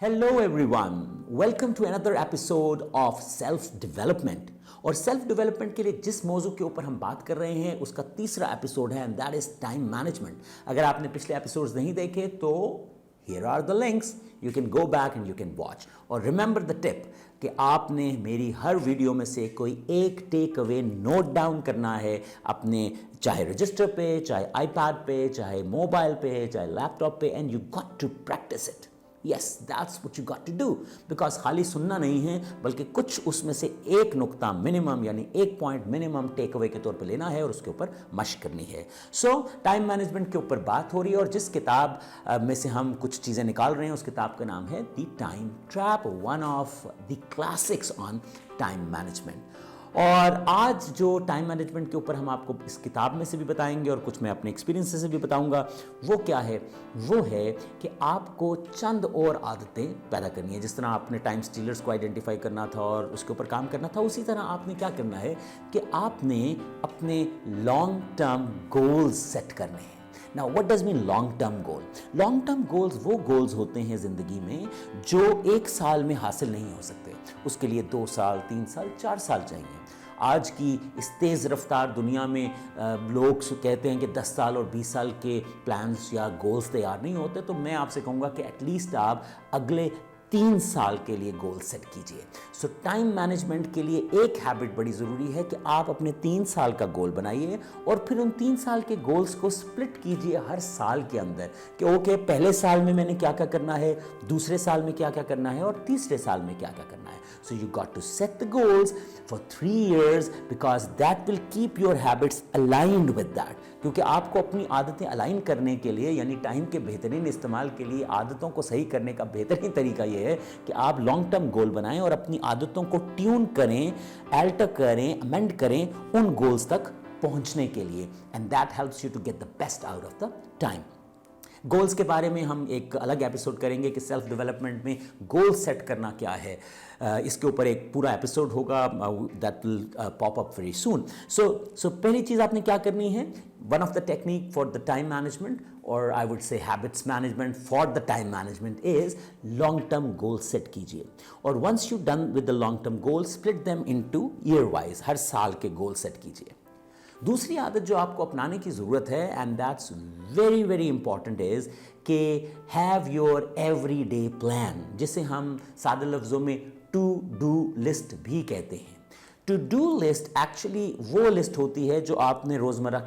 Hello everyone, welcome to another episode of Self Development. और self development के लिए जिस मौजू के ऊपर हम बात कर रहे हैं उसका तीसरा एपिसोड है and that is time management. अगर आपने पिछले एपिसोड्स नहीं देखे तो here are the links, you can go back and you can watch. और remember the tip कि आपने मेरी हर वीडियो में से कोई एक टेक अवे नोट डाउन करना है अपने चाहे रजिस्टर पे, चाहे आईपैड पे, चाहे मोबाइल पे, चाहे लैपटॉप पे, and you got to practice it. Yes, that's what you got to do. Because खाली सुनना नहीं है बल्कि कुछ उसमें से एक नुक्ता मिनिमम यानी एक पॉइंट मिनिमम टेक अवे के तौर पे लेना है और उसके ऊपर मशक करनी है. सो टाइम मैनेजमेंट के ऊपर बात हो रही है और जिस किताब में से हम कुछ चीज़ें निकाल रहे हैं उस किताब का नाम है the time trap, one of the classics on time management. और आज जो टाइम मैनेजमेंट के ऊपर हम आपको इस किताब में से भी बताएंगे और कुछ मैं अपने एक्सपीरियंस से भी बताऊंगा, वो क्या है? वो है कि आपको चंद और आदतें पैदा करनी है. जिस तरह आपने टाइम स्टीलर्स को आइडेंटिफाई करना था और उसके ऊपर काम करना था, उसी तरह आपने क्या करना है कि आपने अपने लॉन्ग टर्म गोल्स सेट करने हैं. Now, what does mean long term goal? Long term goals वो goals होते हैं ज़िंदगी में जो एक साल में हासिल नहीं हो सकते. उसके लिए 2 साल, 3 साल, 4 साल चाहिए. आज की इस तेज़ रफ्तार दुनिया में लोग कहते हैं कि 10 साल और 20 साल के प्लान्स या गोल्स तैयार नहीं होते. तो मैं आपसे कहूँगा कि एटलीस्ट आप अगले 3 साल के लिए गोल सेट कीजिए. सो टाइम मैनेजमेंट के लिए एक हैबिट बड़ी ज़रूरी है कि आप अपने 3 साल का गोल बनाइए और फिर उन 3 साल के गोल्स को स्प्लिट कीजिए हर साल के अंदर कि ओके, पहले साल में मैंने क्या क्या करना है, दूसरे साल में क्या क्या करना है और तीसरे साल में क्या क्या करना है. So you got to set the goals for 3 years because that will keep your habits aligned with that. क्योंकि आपको अपनी आदतें अलाइन करने के लिए यानी टाइम के बेहतरीन इस्तेमाल के लिए आदतों को सही करने का बेहतरीन तरीका ये है कि आप लॉन्ग टर्म गोल बनाएं और अपनी आदतों को ट्यून करें, अल्टर करें, अमेंड करें उन गोल्स तक पहुंचने के लिए. And that helps you to get the best out of the time. Goals के बारे में हम एक अलग एपिसोड करेंगे कि सेल्फ डेवलपमेंट में गोल सेट करना क्या है. इसके ऊपर एक पूरा एपिसोड होगा that will pop up very soon. So पहली चीज़ आपने क्या करनी है, one of the technique for the time management और I would say habits management for the time management is long term goal set कीजिए. और once you done with the long term goal, split them into year wise, हर साल के गोल set कीजिए. दूसरी आदत जो आपको अपनाने की ज़रूरत है and that's very very important is कि have your every day plan, जिसे हम सादे लफ्ज़ों में टू डू लिस्ट भी कहते हैं. टू डू लिस्ट एक्चुअली वो लिस्ट होती है जो आपने रोज़मर्रा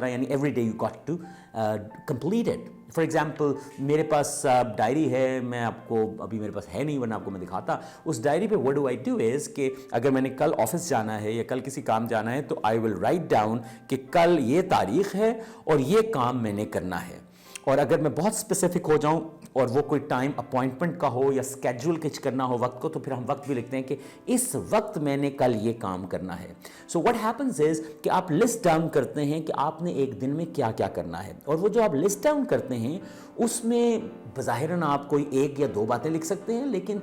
यानी every day you got to complete it. For example मेरे पास डायरी है, मैं आपको अभी मेरे पास है नहीं वरना आपको मैं दिखाता. उस डायरी पे what do I do is कि अगर मैंने कल ऑफिस जाना है या कल किसी काम जाना है तो आई विल राइट डाउन कि कल ये तारीख है और ये काम मैंने करना है. और अगर मैं बहुत स्पेसिफिक हो जाऊं और वो कोई टाइम अपॉइंटमेंट का हो या स्केड्यूल किच करना हो वक्त को, तो फिर हम वक्त भी लिखते हैं कि इस वक्त मैंने कल ये काम करना है. सो व्हाट हैपन्स इज कि आप लिस्ट डाउन करते हैं कि आपने एक दिन में क्या क्या करना है. और वो जो आप लिस्ट डाउन करते हैं उसमें बज़ाहिरन आप कोई 1 या 2 बातें लिख सकते हैं, लेकिन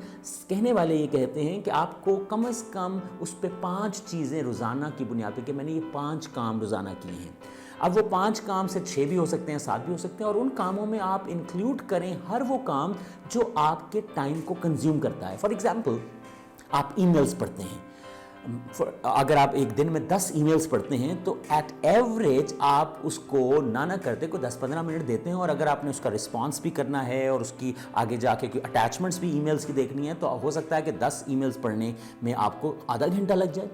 कहने वाले ये कहते हैं कि आपको कम से कम उस पर 5 चीज़ें रोज़ाना की बुनियाद पर कि मैंने ये 5 काम रोज़ाना किए हैं. अब वो 5 काम से 6 भी हो सकते हैं, 7 भी हो सकते हैं और उन कामों में आप इंक्लूड करें हर वो काम जो आपके टाइम को कंज्यूम करता है. फॉर एग्जाम्पल आप ईमेल्स पढ़ते हैं. अगर आप एक दिन में 10 ईमेल्स पढ़ते हैं तो एट एवरेज आप उसको ना करते को 10-15 मिनट देते हैं. और अगर आपने उसका रिस्पांस भी करना है और उसकी आगे जाके कोई अटैचमेंट्स भी ईमेल्स की देखनी है तो हो सकता है कि 10 ईमेल्स पढ़ने में आपको आधा घंटा लग जाए.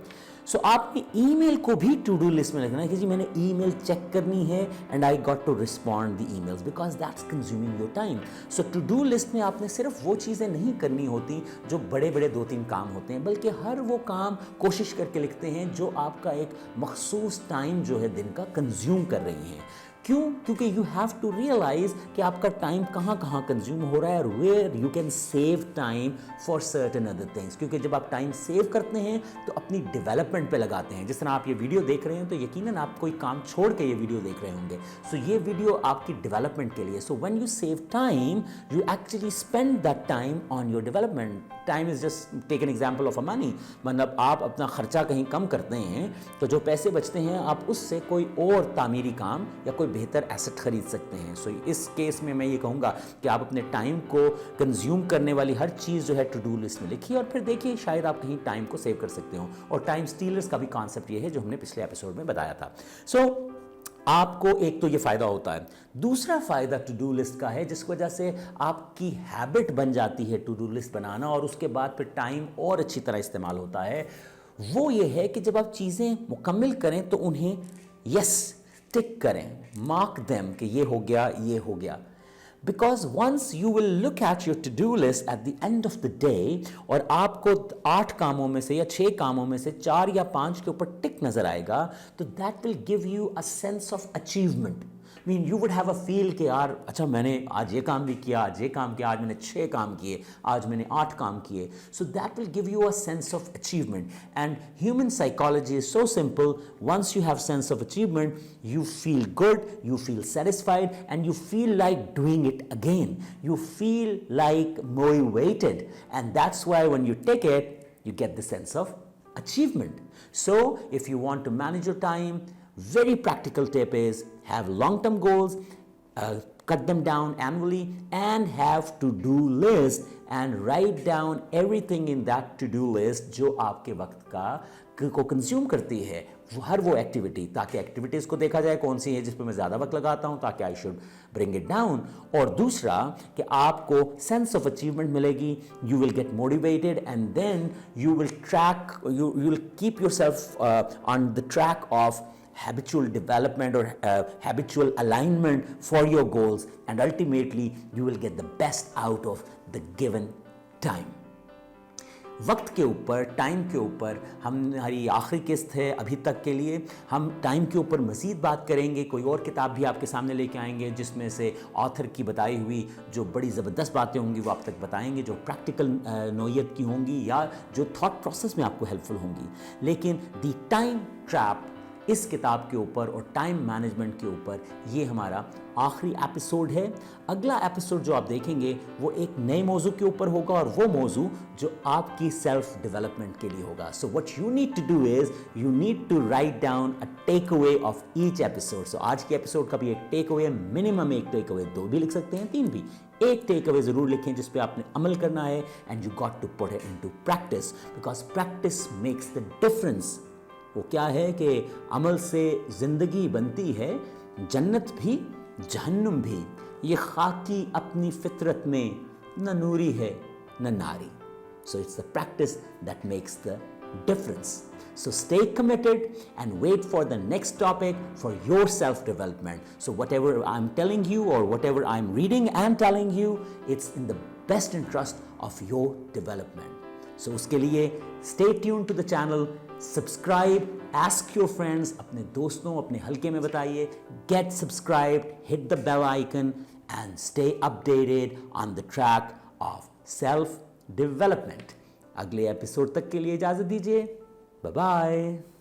सो आपने ईमेल को भी टू डू लिस्ट में लिखना है कि जी मैंने ईमेल चेक करनी है and I got to respond the emails because that's consuming your time. So to do list में आपने सिर्फ वो चीज़ें नहीं करनी होती जो बड़े बड़े 2-3 काम होते हैं, बल्कि हर वो काम कोशिश करके लिखते हैं जो आपका एक मखसूस टाइम जो है दिन का कंज्यूम कर रही हैं. क्यों? क्योंकि यू हैव टू रियलाइज कि आपका टाइम कहाँ कहाँ कंज्यूम हो रहा है और where you can save time for certain other things. क्योंकि जब आप टाइम सेव करते हैं तो अपनी डेवलपमेंट पे लगाते हैं. जिस तरह आप ये वीडियो देख रहे हैं तो यकीनन आप कोई काम छोड़ के ये वीडियो देख रहे होंगे. सो ये वीडियो आपकी डेवलपमेंट के लिए. So when you save time you actually spend that time on your development. Time is just take an example of a money. मतलब आप अपना खर्चा कहीं कम करते हैं तो जो पैसे बचते हैं आप उससे कोई और तामीरी काम या कोई बेहतर एसेट खरीद सकते हैं. सो इस केस में मैं ये कहूँगा कि आप अपने टाइम को कंज्यूम करने वाली हर चीज़ जो है टू डू लिस्ट में लिखिए और फिर देखिए शायद आप कहीं टाइम को सेव कर सकते हो. और टाइम स्टीलर्स का भी कॉन्सेप्ट ये है जो हमने पिछले एपिसोड में बताया था. सो आपको एक तो ये फ़ायदा होता है. दूसरा फ़ायदा टू डू लिस्ट का है जिस वजह से आपकी हैबिट बन जाती है टू डू लिस्ट बनाना और उसके बाद फिर टाइम और अच्छी तरह इस्तेमाल होता है. वो ये है कि जब आप चीज़ें मुकम्मल करें तो उन्हें यस टिक करें, मार्क देम कि ये हो गया, ये हो गया. Because once you will look at your to-do list at the end of the day और आपको 8 कामों में से या 6 कामों में से 4 या 5 के ऊपर टिक नजर आएगा तो that will give you a sense of achievement. I mean you would have a feel कि यार अच्छा मैंने आज ये काम भी किया, आज ये काम किया, आज मैंने 6 काम किए, आज मैंने 8 काम किए. So that will give you a sense of achievement. And human psychology is so simple. Once you have sense of achievement, you feel good, you feel satisfied, and you feel like doing it again. You feel like motivated. And that's why when you take it, you get the sense of achievement. So if you want to manage your time, very practical tip is have long-term goals, cut them down annually, and have to-do list and write down everything in that to-do list जो आपके वक्त को consume करती है हर वो activity, ताकि activities को देखा जाए कौन सी है जिस पे मैं ज़्यादा वक्त लगाता हूँ ताकि I should bring it down. और दूसरा कि आपको सेंस ऑफ अचीवमेंट मिलेगी, you will get motivated and then you will track, you will keep yourself on the track of habitual development or habitual alignment for your goals, and ultimately you will get the best out of the given time. वक्त के ऊपर, time के ऊपर हमारी आखिरी किस्त है अभी तक के लिए. हम टाइम के ऊपर मज़ीद बात करेंगे, कोई और किताब भी आपके सामने लेके आएंगे जिसमें से ऑथर की बताई हुई जो बड़ी ज़बरदस्त बातें होंगी वो आप तक बताएंगे, जो प्रैक्टिकल नौयत की होंगी या जो थॉट प्रोसेस में आपको हेल्पफुल होंगी. लेकिन द टाइम ट्रैप इस किताब के ऊपर और टाइम मैनेजमेंट के ऊपर ये हमारा आखिरी एपिसोड है. अगला एपिसोड जो आप देखेंगे वो एक नए मौजू के ऊपर होगा और वो मौजू जो आपकी सेल्फ डेवलपमेंट के लिए होगा. So what you need to do is you need to write down a take away of each episode. So आज के एपिसोड का भी एक टेक अवे, मिनिमम एक टेक अवे, 2 भी लिख सकते हैं, 3 भी, एक टेक अवे जरूर लिखें जिस पे आपने अमल करना है. And you got to put it into practice because practice makes the difference. वो क्या है कि अमल से ज़िंदगी बनती है जन्नत भी जहन्नुम भी. ये खाकी अपनी फितरत में न नूरी है न नारी. So it's the practice that makes the difference. So stay committed and wait for the next topic for your self-development. So whatever I'm telling you or whatever I'm reading and telling you, it's in the best interest of your development. So उसके लिए stay tuned to the channel, subscribe, ask your friends, अपने दोस्तों, अपने हल्के में बताइए, get subscribed, hit the bell icon and stay updated on the track of self-development. अगले episode तक के लिए इजाज़त दीजिए. Bye-bye.